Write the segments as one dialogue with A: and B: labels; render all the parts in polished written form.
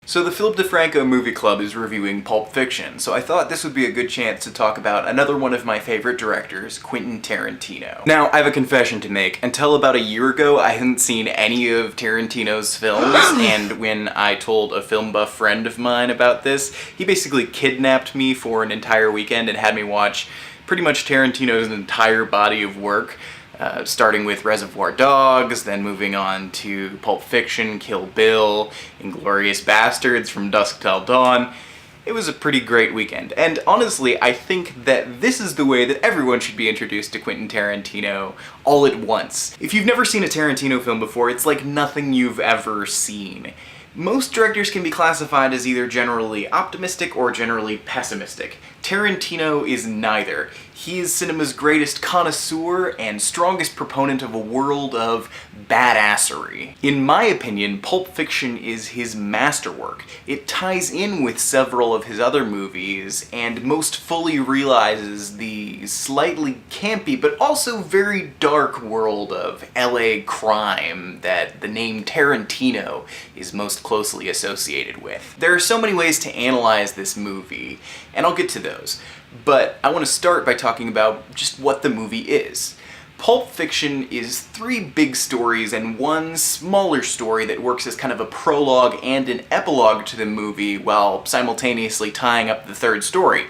A: So the Philip DeFranco Movie Club is reviewing Pulp Fiction, so I thought this would be a good chance to talk about another one of my favorite directors, Quentin Tarantino. Now, I have a confession to make. Until about a year ago, I hadn't seen any of Tarantino's films, and when I told a film buff friend of mine about this, he basically kidnapped me for an entire weekend and had me watch pretty much Tarantino's entire body of work. Starting with Reservoir Dogs, then moving on to Pulp Fiction, Kill Bill, Inglorious Basterds, From Dusk Till Dawn. It was a pretty great weekend, and honestly, I think that this is the way that everyone should be introduced to Quentin Tarantino all at once. If you've never seen a Tarantino film before, it's like nothing you've ever seen. Most directors can be classified as either generally optimistic or generally pessimistic. Tarantino is neither. He is cinema's greatest connoisseur and strongest proponent of a world of badassery. In my opinion, Pulp Fiction is his masterwork. It ties in with several of his other movies and most fully realizes the slightly campy but also very dark world of LA crime that the name Tarantino is most closely associated with. There are so many ways to analyze this movie, and I'll get to those. But I want to start by talking about just what the movie is. Pulp Fiction is 3 big stories and one smaller story that works as kind of a prologue and an epilogue to the movie while simultaneously tying up the 3rd story.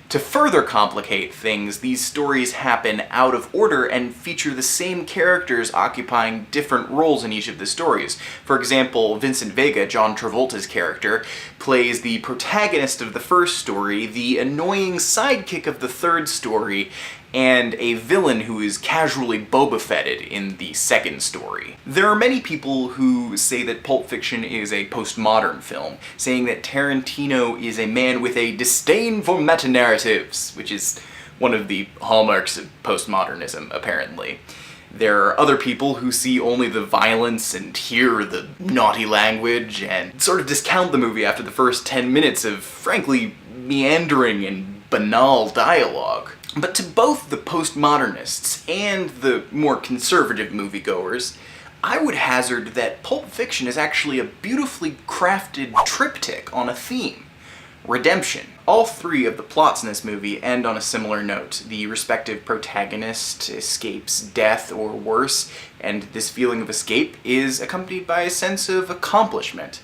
A: To further complicate things, these stories happen out of order and feature the same characters occupying different roles in each of the stories. For example, Vincent Vega, John Travolta's character, plays the protagonist of the 1st story, the annoying sidekick of the 3rd story, and a villain who is casually Boba Fetted in the 2nd story. There are many people who say that Pulp Fiction is a postmodern film, saying that Tarantino is a man with a disdain for meta-narratives, which is one of the hallmarks of postmodernism, apparently. There are other people who see only the violence and hear the naughty language and sort of discount the movie after the first 10 minutes of, frankly, meandering and banal dialogue. But to both the postmodernists and the more conservative moviegoers, I would hazard that Pulp Fiction is actually a beautifully crafted triptych on a theme: redemption. All 3 of the plots in this movie end on a similar note. The respective protagonist escapes death or worse, and this feeling of escape is accompanied by a sense of accomplishment.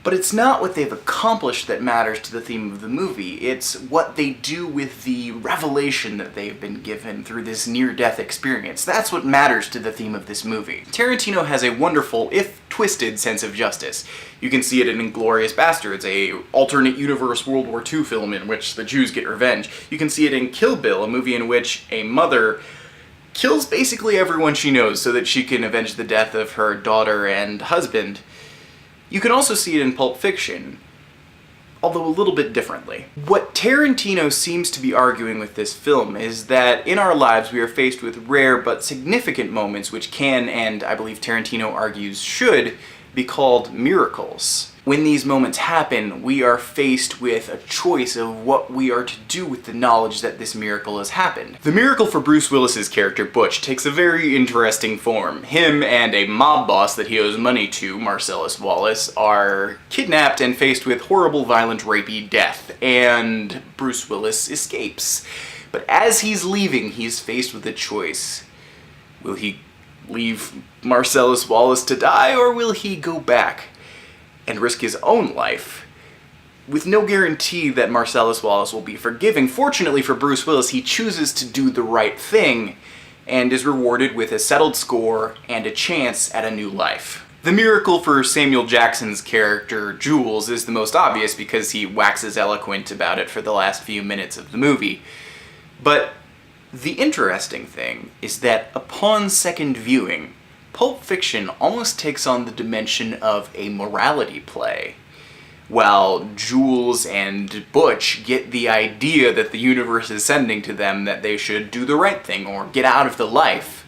A: But it's not what they've accomplished that matters to the theme of the movie, it's what they do with the revelation that they've been given through this near-death experience. That's what matters to the theme of this movie. Tarantino has a wonderful, if twisted, sense of justice. You can see it in Inglorious Basterds, a alternate universe World War II film in which the Jews get revenge. You can see it in Kill Bill, a movie in which a mother kills basically everyone she knows so that she can avenge the death of her daughter and husband. You can also see it in Pulp Fiction, although a little bit differently. What Tarantino seems to be arguing with this film is that in our lives we are faced with rare but significant moments which can, and I believe Tarantino argues should, be called miracles. When these moments happen, we are faced with a choice of what we are to do with the knowledge that this miracle has happened. The miracle for Bruce Willis's character, Butch, takes a very interesting form. Him and a mob boss that he owes money to, Marcellus Wallace, are kidnapped and faced with horrible, violent, rapey death, and Bruce Willis escapes. But as he's leaving, he's faced with a choice. Will he leave Marcellus Wallace to die, or will he go back and risk his own life? With no guarantee that Marcellus Wallace will be forgiving, fortunately for Bruce Willis, he chooses to do the right thing and is rewarded with a settled score and a chance at a new life. The miracle for Samuel Jackson's character, Jules, is the most obvious because he waxes eloquent about it for the last few minutes of the movie. But the interesting thing is that upon second viewing, Pulp Fiction almost takes on the dimension of a morality play. While Jules and Butch get the idea that the universe is sending to them that they should do the right thing or get out of the life,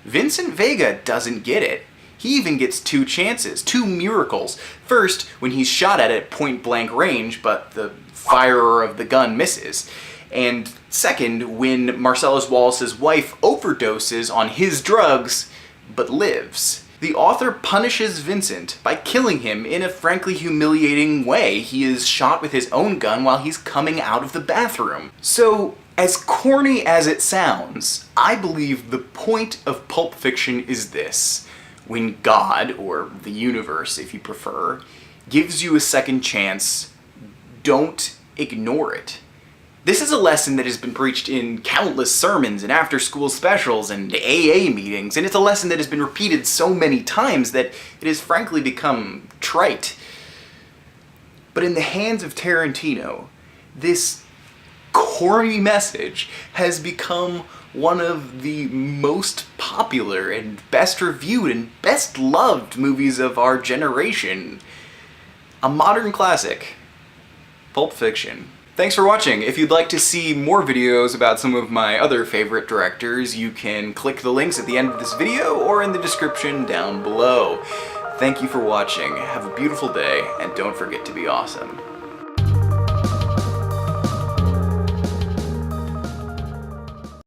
A: Vincent Vega doesn't get it. He even gets 2 chances, 2 miracles. First, when he's shot at point-blank range, but the firer of the gun misses. And second, when Marcellus Wallace's wife overdoses on his drugs, but lives. the author punishes Vincent by killing him in a frankly humiliating way. He is shot with his own gun while he's coming out of the bathroom. So, as corny as it sounds, I believe the point of Pulp Fiction is this. When God, or the universe if you prefer, gives you a second chance, don't ignore it. This is a lesson that has been preached in countless sermons and after-school specials and AA meetings, and it's a lesson that has been repeated so many times that it has frankly become trite. But in the hands of Tarantino, this corny message has become one of the most popular and best reviewed and best loved movies of our generation. A modern classic. Pulp Fiction. Thanks for watching. If you'd like to see more videos about some of my other favorite directors, you can click the links at the end of this video or in the description down below. Thank you for watching, have a beautiful day, and don't forget to be awesome.